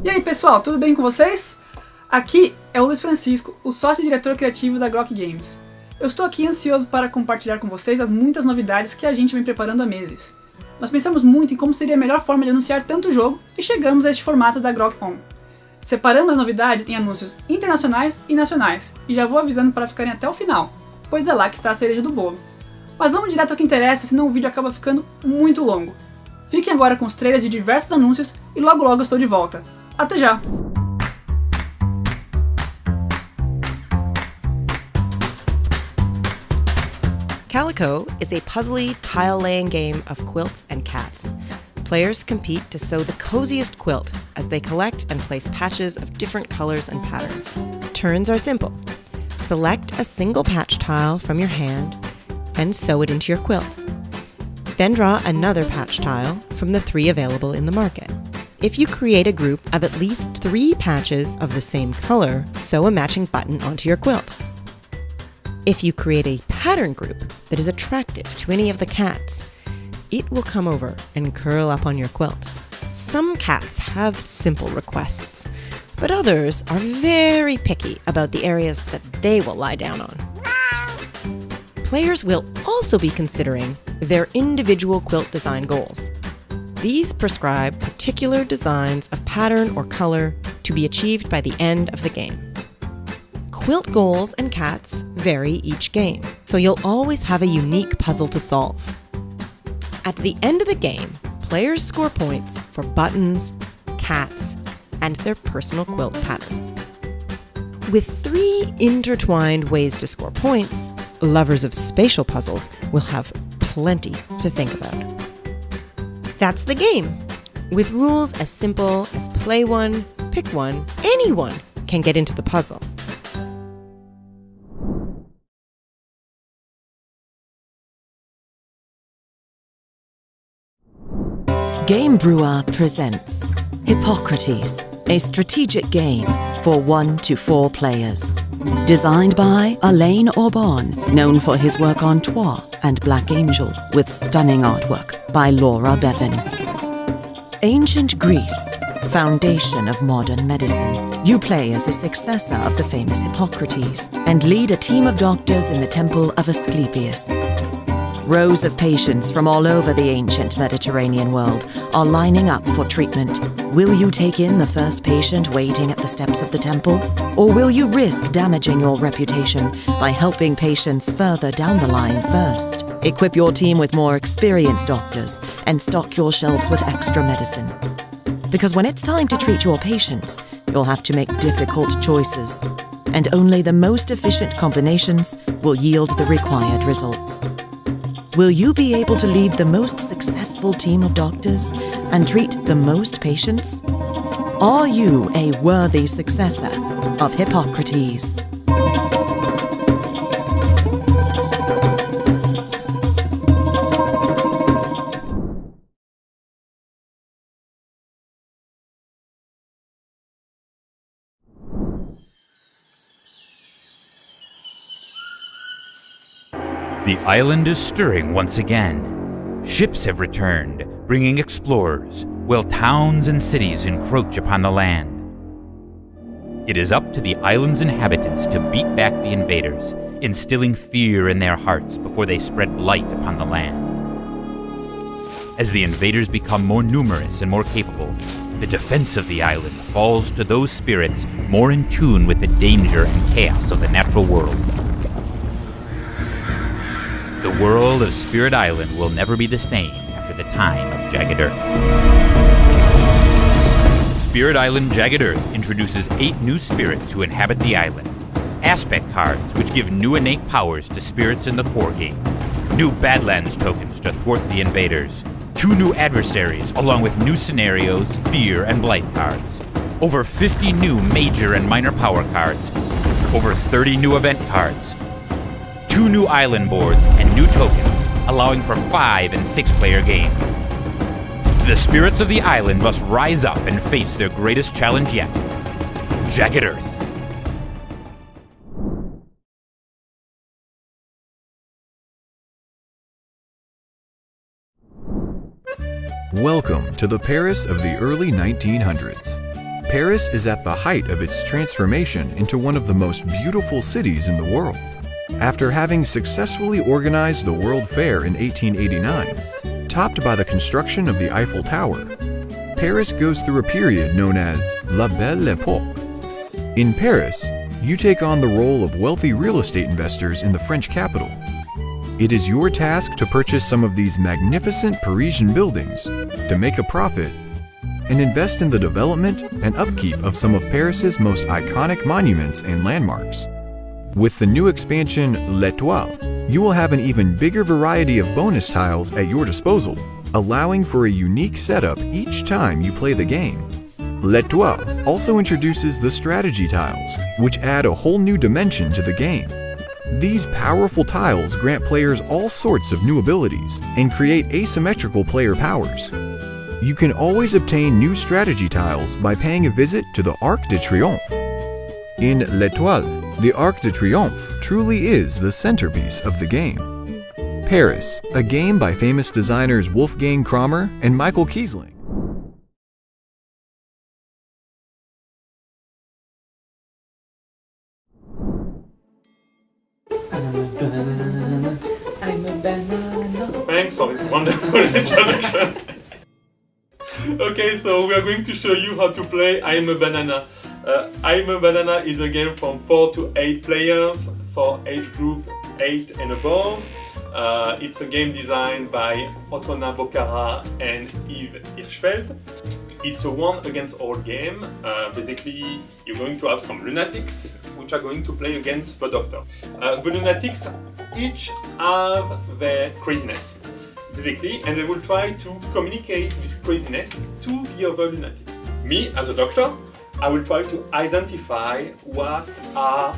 E aí pessoal, tudo bem com vocês? Aqui é o Luiz Francisco, o sócio-diretor criativo da GrokGames. Eu estou aqui ansioso para compartilhar com vocês as muitas novidades que a gente vem preparando há meses. Nós pensamos muito em como seria a melhor forma de anunciar tanto jogo e chegamos a este formato da GrokOn. Separamos as novidades em anúncios internacionais e nacionais, e já vou avisando para ficarem até o final, pois é lá que está a cereja do bolo. Mas vamos direto ao que interessa, senão o vídeo acaba ficando muito longo. Fiquem agora com os trailers de diversos anúncios e logo logo eu estou de volta. Até já! Calico is a puzzly, tile-laying game of quilts and cats. Players compete to sew the coziest quilt as they collect and place patches of different colors and patterns. Turns are simple. Select a single patch tile from your hand and sew it into your quilt. Then draw another patch tile from the 3 available in the market. If you create a group of at least 3 patches of the same color, sew a matching button onto your quilt. If you create a pattern group that is attractive to any of the cats, it will come over and curl up on your quilt. Some cats have simple requests, but others are very picky about the areas that they will lie down on. Players will also be considering their individual quilt design goals. These prescribe particular designs of pattern or color to be achieved by the end of the game. Quilt goals and cats vary each game, so you'll always have a unique puzzle to solve. At the end of the game, players score points for buttons, cats, and their personal quilt pattern. With 3 intertwined ways to score points, lovers of spatial puzzles will have plenty to think about. That's the game. With rules as simple as play one, pick one, anyone can get into the puzzle. Game Brewer presents Hippocrates, a strategic game for 1 to 4 players. Designed by Alain Aubon, known for his work on Trois and Black Angel, with stunning artwork by Laura Bevan. Ancient Greece, foundation of modern medicine. You play as a successor of the famous Hippocrates and lead a team of doctors in the temple of Asclepius. Rows of patients from all over the ancient Mediterranean world are lining up for treatment. Will you take in the first patient waiting at the steps of the temple? Or will you risk damaging your reputation by helping patients further down the line first? Equip your team with more experienced doctors and stock your shelves with extra medicine. Because when it's time to treat your patients, you'll have to make difficult choices. And only the most efficient combinations will yield the required results. Will you be able to lead the most successful team of doctors and treat the most patients? Are you a worthy successor of Hippocrates? The island is stirring once again. Ships have returned, bringing explorers, while towns and cities encroach upon the land. It is up to the island's inhabitants to beat back the invaders, instilling fear in their hearts before they spread blight upon the land. As the invaders become more numerous and more capable, the defense of the island falls to those spirits more in tune with the danger and chaos of the natural world. The world of Spirit Island will never be the same after the time of Jagged Earth. Spirit Island Jagged Earth introduces 8 new spirits who inhabit the island. Aspect cards, which give new innate powers to spirits in the core game. New Badlands tokens to thwart the invaders. 2 new adversaries, along with new scenarios, fear, and blight cards. Over 50 new major and minor power cards. Over 30 new event cards. 2 new island boards and new tokens, allowing for 5 and 6 player games. The spirits of the island must rise up and face their greatest challenge yet, Jagged Earth. Welcome to the Paris of the early 1900s. Paris is at the height of its transformation into one of the most beautiful cities in the world. After having successfully organized the World Fair in 1889, topped by the construction of the Eiffel Tower, Paris goes through a period known as La Belle Époque. In Paris, you take on the role of wealthy real estate investors in the French capital. It is your task to purchase some of these magnificent Parisian buildings, to make a profit, and invest in the development and upkeep of some of Paris's most iconic monuments and landmarks. With the new expansion L'Étoile, you will have an even bigger variety of bonus tiles at your disposal, allowing for a unique setup each time you play the game. L'Étoile also introduces the strategy tiles, which add a whole new dimension to the game. These powerful tiles grant players all sorts of new abilities and create asymmetrical player powers. You can always obtain new strategy tiles by paying a visit to the Arc de Triomphe. In L'Étoile, the Arc de Triomphe truly is the centerpiece of the game. Paris, a game by famous designers Wolfgang Kramer and Michael Kiesling. I'm a banana. Thanks for this wonderful introduction. Okay, so we are going to show you how to play I'm a Banana. I'm a Banana is a game from 4 to 8 players for age group 8 and above. It's a game designed by Ottona Bocara and Yves Hirschfeld. It's a one against all game. Basically, you're going to have some lunatics which are going to play against the doctor. The lunatics each have their craziness, basically, and they will try to communicate this craziness to the other lunatics. Me, as a doctor, I will try to identify what are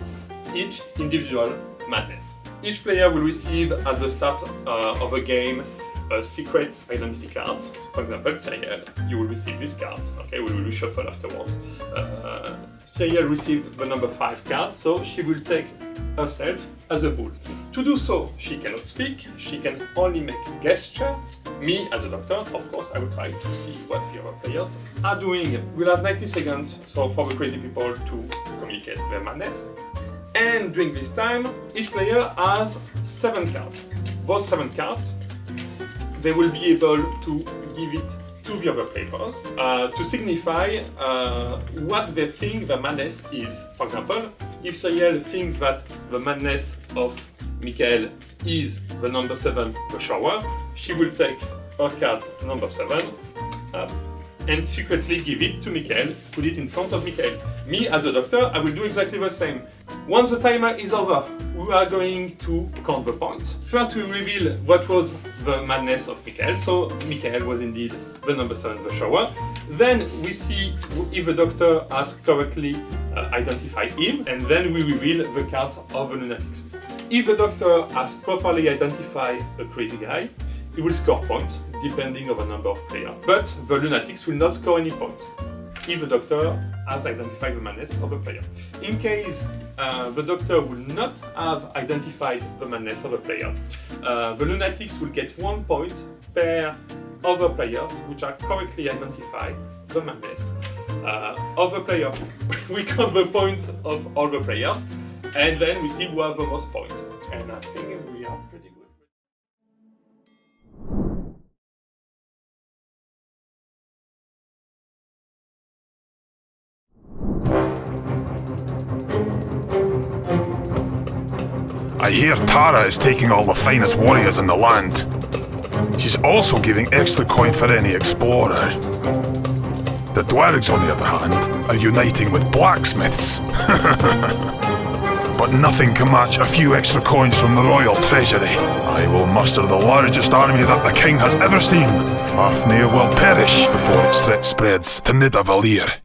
each individual madness. Each player will receive at the start of a game a secret identity card. So for example, Cyril, you will receive this card. Okay, we will reshuffle afterwards. Cyril received the number 5 card, so she will take herself as a bull. To do so, she cannot speak, she can only make gesture. Me, as a doctor, of course, I will try to see what the other players are doing. We'll have 90 seconds so for the crazy people to communicate their madness. And during this time, each player has 7 cards. Those 7 cards, they will be able to give it to the other players to signify what they think the madness is. For example, if Cyril thinks that the madness of Michael is the number 7, the shower, she will take her card's number 7 and secretly give it to Michael, put it in front of Michael. Me, as a doctor, I will do exactly the same. Once the timer is over, we are going to count the points. First, we reveal what was the madness of Michael. So, Michael was indeed the number 7, the shower. Then we see if the doctor has correctly identified him, and then we reveal the cards of the lunatics. If the doctor has properly identified a crazy guy, he will score points, depending on the number of players. But the lunatics will not score any points if the doctor has identified the madness of a player. In case the doctor will not have identified the madness of a player, the lunatics will get 1 point per other players which are correctly identified the madness of the player. We count the points of all the players, and then we see who has the most points. And I think we are pretty good. I hear Tara is taking all the finest warriors in the land. She's also giving extra coin for any explorer. The dwarves, on the other hand, are uniting with blacksmiths. But nothing can match a few extra coins from the royal treasury. I will muster the largest army that the king has ever seen. Fafnir will perish before its threat spreads to Nidavellir.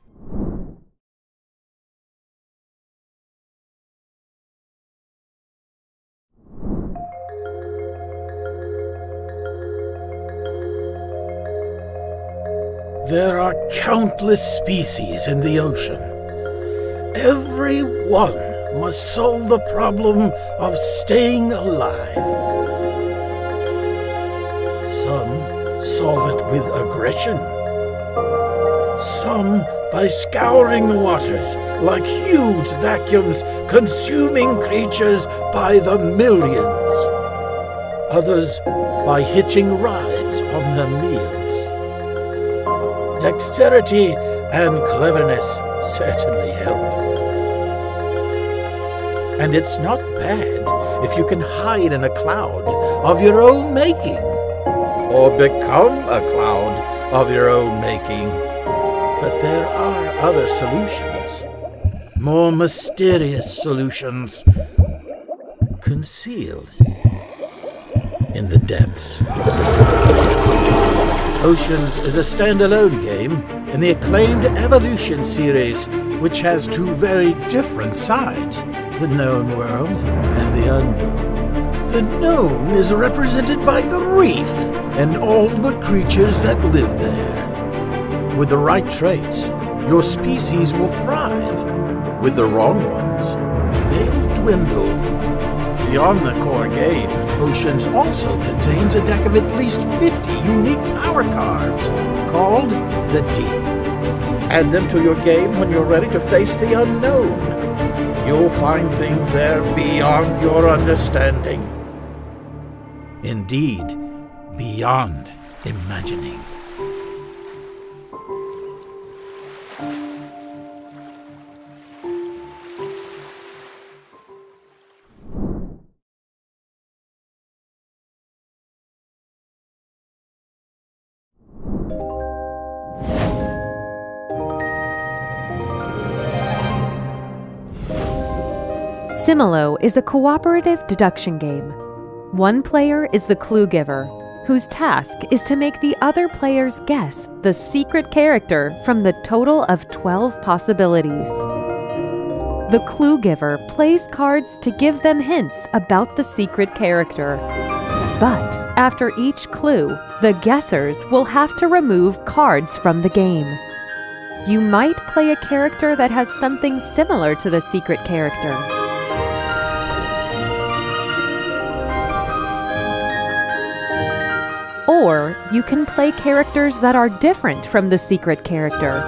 There are countless species in the ocean. Every one must solve the problem of staying alive. Some solve it with aggression. some by scouring the waters like huge vacuums, consuming creatures by the millions. Others by hitching rides on their meals. Dexterity and cleverness certainly help. And it's not bad if you can hide in a cloud of your own making, or become a cloud of your own making. But there are other solutions, more mysterious solutions, concealed in the depths. Oceans is a standalone game in the acclaimed Evolution series, which has two very different sides, the known world and the unknown. The known is represented by the reef and all the creatures that live there. With the right traits, your species will thrive. With the wrong ones, they'll dwindle. Beyond the core game, Oceans also contains a deck of at least 50 unique power cards, called the Deep. Add them to your game when you're ready to face the unknown. You'll find things there beyond your understanding. Indeed, beyond imagining. Similo is a cooperative deduction game. One player is the clue giver, whose task is to make the other players guess the secret character from the total of 12 possibilities. The clue giver plays cards to give them hints about the secret character. But after each clue, the guessers will have to remove cards from the game. You might play a character that has something similar to the secret character. Or you can play characters that are different from the secret character.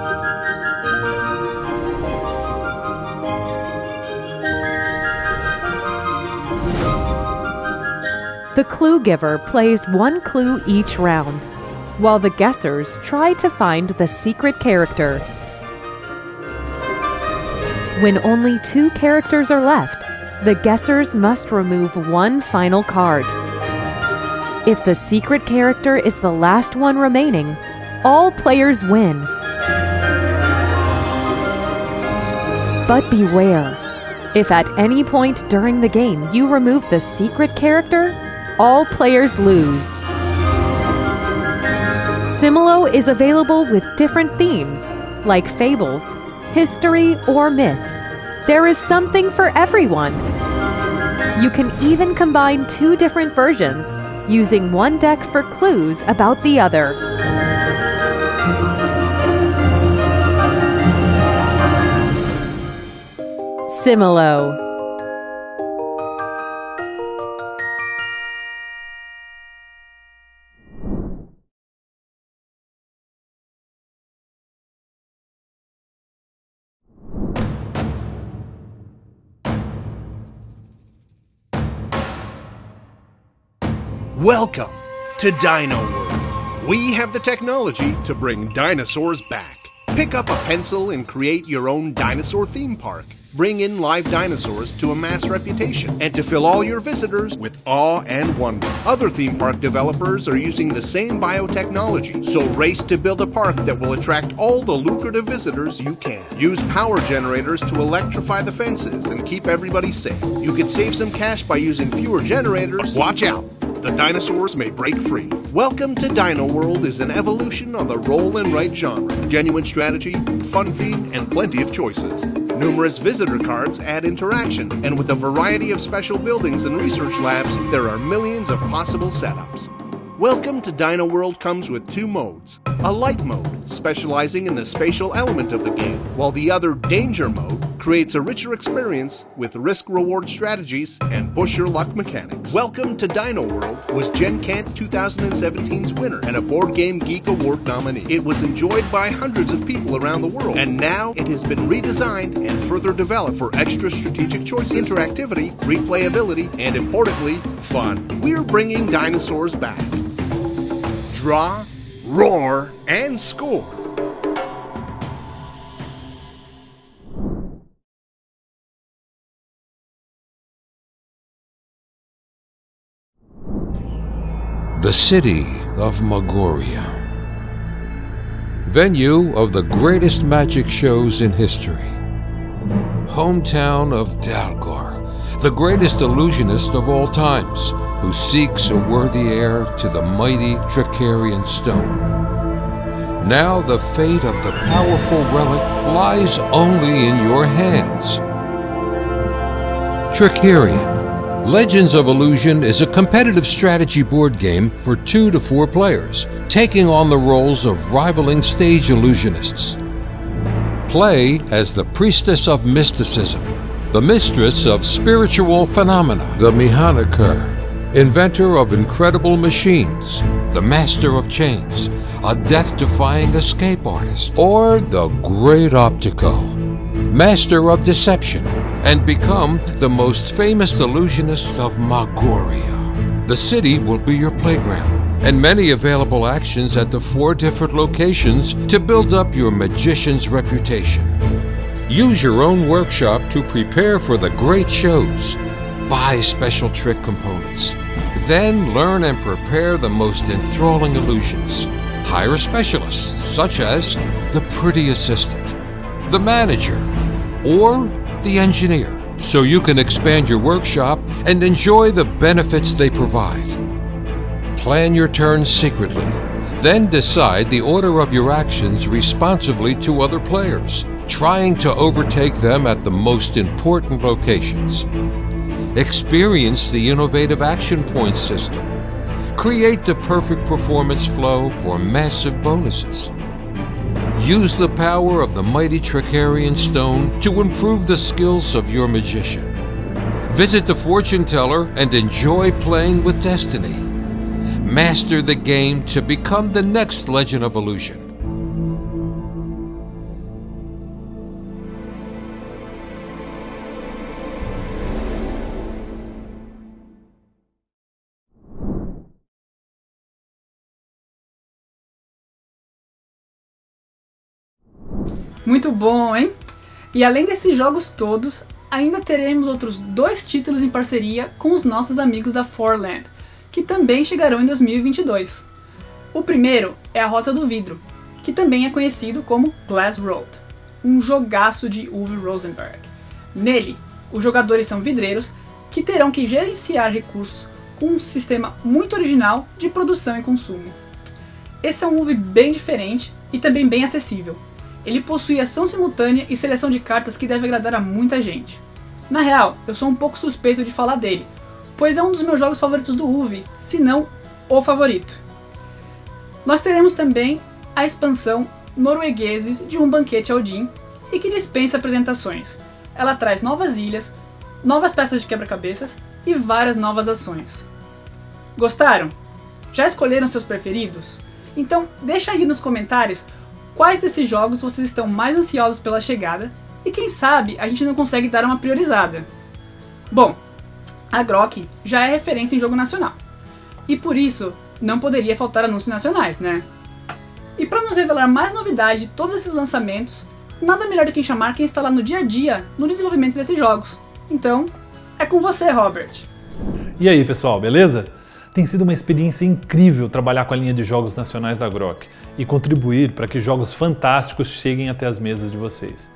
The clue giver plays one clue each round, while the guessers try to find the secret character. When only 2 characters are left, the guessers must remove one final card. If the secret character is the last one remaining, all players win. But beware, if at any point during the game you remove the secret character, all players lose. Similo is available with different themes, like fables, history, or myths. There is something for everyone. You can even combine 2 different versions, using one deck for clues about the other. Similo. Welcome to Dino World. We have the technology to bring dinosaurs back. Pick up a pencil and create your own dinosaur theme park. Bring in live dinosaurs to amass reputation and to fill all your visitors with awe and wonder. Other theme park developers are using the same biotechnology, so race to build a park that will attract all the lucrative visitors you can. Use power generators to electrify the fences and keep everybody safe. You could save some cash by using fewer generators. Watch out! The dinosaurs may break free. Welcome to Dino World is an evolution on the roll and write genre. Genuine strategy, fun theme, and plenty of choices. Numerous visitor cards add interaction, and with a variety of special buildings and research labs, there are millions of possible setups. Welcome to Dino World comes with 2 modes. A light mode, specializing in the spatial element of the game, while the other danger mode creates a richer experience with risk-reward strategies and push-your-luck mechanics. Welcome to Dino World was Gen Cant 2017's winner and a Board Game Geek Award nominee. It was enjoyed by hundreds of people around the world, and now it has been redesigned and further developed for extra strategic choices, interactivity, replayability, and importantly, fun. We're bringing dinosaurs back. Draw, roar, and score. The city of Magoria. Venue of the greatest magic shows in history. Hometown of Dalgor, the greatest illusionist of all times, who seeks a worthy heir to the mighty Trickerion stone. Now the fate of the powerful relic lies only in your hands. Trickerion. Legends of Illusion is a competitive strategy board game for 2 to 4 players, taking on the roles of rivaling stage illusionists. Play as the priestess of mysticism, the mistress of spiritual phenomena, the Mechaniker, inventor of incredible machines, the master of chains, a death-defying escape artist, or the great Optico, master of deception, and become the most famous illusionist of Magoria. The city will be your playground, and many available actions at the 4 different locations to build up your magician's reputation. Use your own workshop to prepare for the great shows. Buy special trick components. Then learn and prepare the most enthralling illusions. Hire specialists, such as the pretty assistant, the manager, or the engineer, so you can expand your workshop and enjoy the benefits they provide. Plan your turns secretly, then decide the order of your actions responsively to other players, trying to overtake them at the most important locations. Experience the innovative action points system. Create the perfect performance flow for massive bonuses. Use the power of the mighty Trickerion stone to improve the skills of your magician. Visit the fortune teller and enjoy playing with destiny. Master the game to become the next Legend of Illusion. Muito bom, hein? E além desses jogos todos, ainda teremos outros 2 títulos em parceria com os nossos amigos da Forland, que também chegarão em 2022. O primeiro é a Rota do Vidro, que também é conhecido como Glass Road, um jogaço de Uwe Rosenberg. Nele, os jogadores são vidreiros que terão que gerenciar recursos com um sistema muito original de produção e consumo. Esse é um Uwe bem diferente e também bem acessível. Ele possui ação simultânea e seleção de cartas que deve agradar a muita gente. Na real, eu sou um pouco suspeito de falar dele, pois é um dos meus jogos favoritos do Uwe, se não o favorito. Nós teremos também a expansão Noruegueses de um Banquete Odin, e que dispensa apresentações. Ela traz novas ilhas, novas peças de quebra-cabeças e várias novas ações. Gostaram? Já escolheram seus preferidos? Então deixa aí nos comentários quais desses jogos vocês estão mais ansiosos pela chegada, e quem sabe a gente não consegue dar uma priorizada. Bom, a Grok já é referência em jogo nacional, e por isso não poderia faltar anúncios nacionais, né? E para nos revelar mais novidades de todos esses lançamentos, nada melhor do que chamar quem está lá no dia a dia no desenvolvimento desses jogos. Então, é com você, Robert. E aí, pessoal, beleza? Tem sido uma experiência incrível trabalhar com a linha de jogos nacionais da Grok e contribuir para que jogos fantásticos cheguem até as mesas de vocês.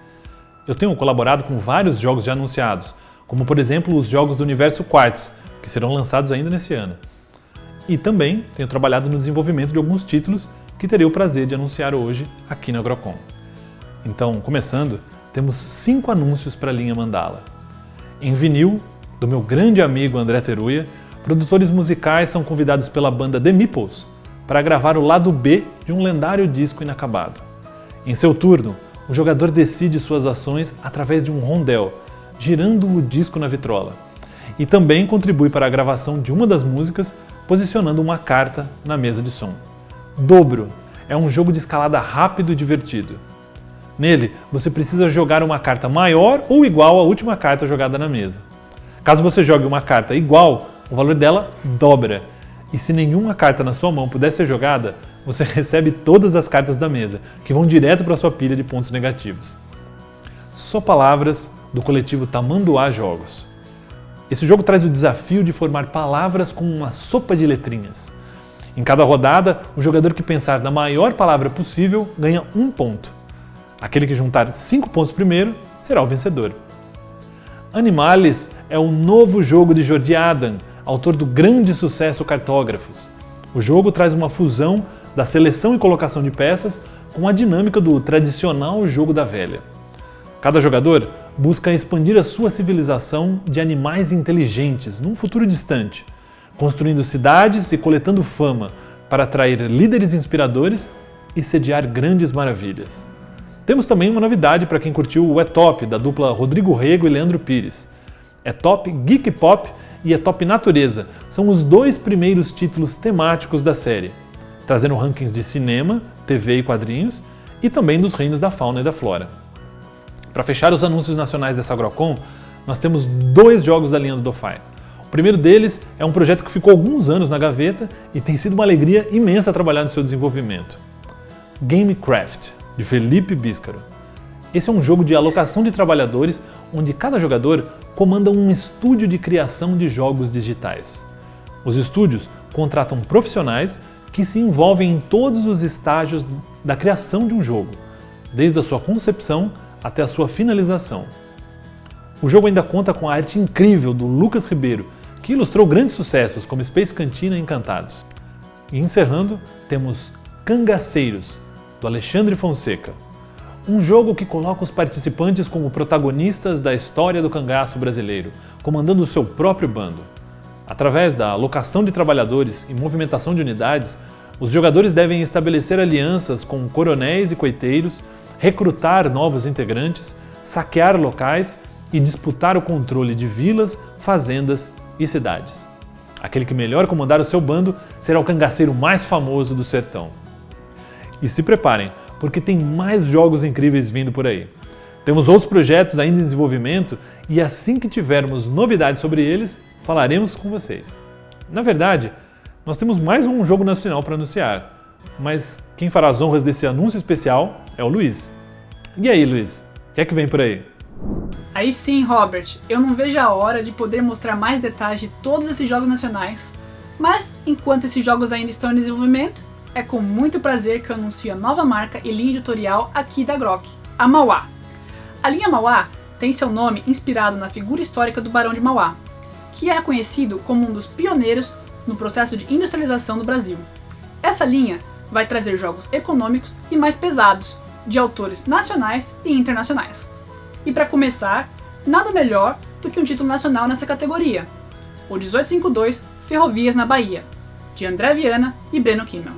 Eu tenho colaborado com vários jogos já anunciados, como por exemplo os jogos do universo Quartz, que serão lançados ainda nesse ano. E também tenho trabalhado no desenvolvimento de alguns títulos que terei o prazer de anunciar hoje aqui na GrokOn. Então, começando, temos 5 anúncios para a linha Mandala. Em vinil, do meu grande amigo André Teruya, produtores musicais são convidados pela banda The Meeples para gravar o lado B de um lendário disco inacabado. Em seu turno, o jogador decide suas ações através de um rondel, girando o disco na vitrola. E também contribui para a gravação de uma das músicas, posicionando uma carta na mesa de som. Dobro é um jogo de escalada rápido e divertido. Nele, você precisa jogar uma carta maior ou igual à última carta jogada na mesa. Caso você jogue uma carta igual, o valor dela dobra. E se nenhuma carta na sua mão puder ser jogada, você recebe todas as cartas da mesa, que vão direto para sua pilha de pontos negativos. Só palavras do coletivo Tamanduá Jogos. Esse jogo traz o desafio de formar palavras com uma sopa de letrinhas. Em cada rodada, o jogador que pensar na maior palavra possível ganha 1 ponto. Aquele que juntar 5 pontos primeiro será o vencedor. Animales é o novo jogo de Jordi Adam, autor do grande sucesso Cartógrafos. O jogo traz uma fusão da seleção e colocação de peças com a dinâmica do tradicional jogo da velha. Cada jogador busca expandir a sua civilização de animais inteligentes num futuro distante, construindo cidades e coletando fama para atrair líderes inspiradores e sediar grandes maravilhas. Temos também uma novidade para quem curtiu o E-Top, da dupla Rodrigo Rego e Leandro Pires. E-Top Geek Pop e E-Top Natureza são os 2 primeiros títulos temáticos da série, trazendo rankings de cinema, TV e quadrinhos, e também dos reinos da fauna e da flora. Para fechar os anúncios nacionais dessa GrokOn, nós temos 2 jogos da linha do Dofai. O primeiro deles é um projeto que ficou alguns anos na gaveta e tem sido uma alegria imensa trabalhar no seu desenvolvimento. Gamecraft, de Felipe Bíscaro. Esse é um jogo de alocação de trabalhadores onde cada jogador comanda um estúdio de criação de jogos digitais. Os estúdios contratam profissionais que se envolvem em todos os estágios da criação de um jogo, desde a sua concepção até a sua finalização. O jogo ainda conta com a arte incrível do Lucas Ribeiro, que ilustrou grandes sucessos como Space Cantina e Encantados. E encerrando, temos Cangaceiros, do Alexandre Fonseca. Um jogo que coloca os participantes como protagonistas da história do cangaço brasileiro, comandando o seu próprio bando. Através da alocação de trabalhadores e movimentação de unidades, os jogadores devem estabelecer alianças com coronéis e coiteiros, recrutar novos integrantes, saquear locais e disputar o controle de vilas, fazendas e cidades. Aquele que melhor comandar o seu bando será o cangaceiro mais famoso do sertão. E se preparem, porque tem mais jogos incríveis vindo por aí. Temos outros projetos ainda em desenvolvimento e assim que tivermos novidades sobre eles, falaremos com vocês. Na verdade, nós temos mais um jogo nacional para anunciar, mas quem fará as honras desse anúncio especial é o Luiz. E aí, Luiz, o que é que vem por aí? Aí sim, Robert, eu não vejo a hora de poder mostrar mais detalhes de todos esses jogos nacionais, mas enquanto esses jogos ainda estão em desenvolvimento, é com muito prazer que eu anuncio a nova marca e linha editorial aqui da Grok, a Mauá. A linha Mauá tem seu nome inspirado na figura histórica do Barão de Mauá, que é reconhecido como um dos pioneiros no processo de industrialização do Brasil. Essa linha vai trazer jogos econômicos e mais pesados, de autores nacionais e internacionais. E para começar, nada melhor do que um título nacional nessa categoria, o 1852 Ferrovias na Bahia, de André Viana e Breno Kimmel.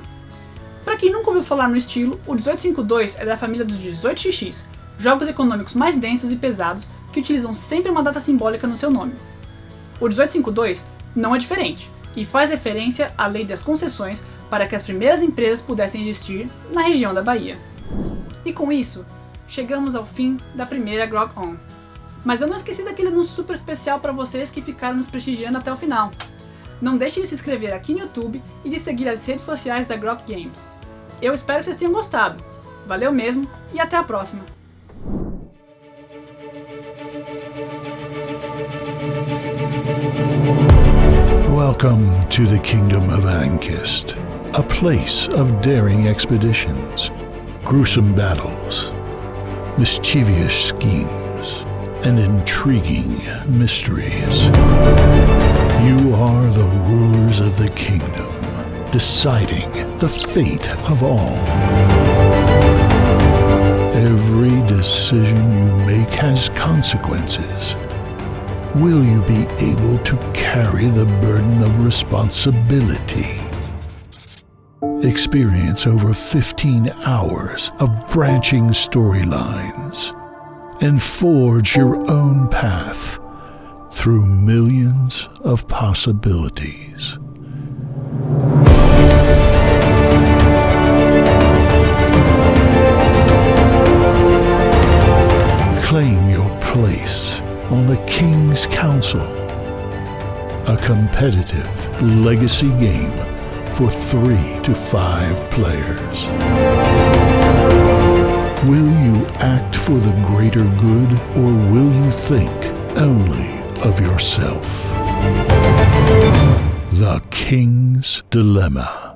Para quem nunca ouviu falar no estilo, o 1852 é da família dos 18xx, jogos econômicos mais densos e pesados que utilizam sempre uma data simbólica no seu nome. O 1852 não é diferente, e faz referência à lei das concessões para que as primeiras empresas pudessem existir na região da Bahia. E com isso, chegamos ao fim da primeira GrokOn. Mas eu não esqueci daquele anúncio super especial para vocês que ficaram nos prestigiando até o final. Não deixe de se inscrever aqui no YouTube e de seguir as redes sociais da Grok Games. Eu espero que vocês tenham gostado. Valeu mesmo e até a próxima! Welcome to the kingdom of Ankist, a place of daring expeditions, gruesome battles, mischievous schemes, and intriguing mysteries. You are the rulers of the kingdom, deciding the fate of all. Every decision you make has consequences. Will you be able to carry the burden of responsibility? Experience over 15 hours of branching storylines and forge your own path through millions of possibilities. Claim your place on the King's Council, a competitive legacy game for 3 to 5 players. Will you act for the greater good, or will you think only of yourself? The King's Dilemma.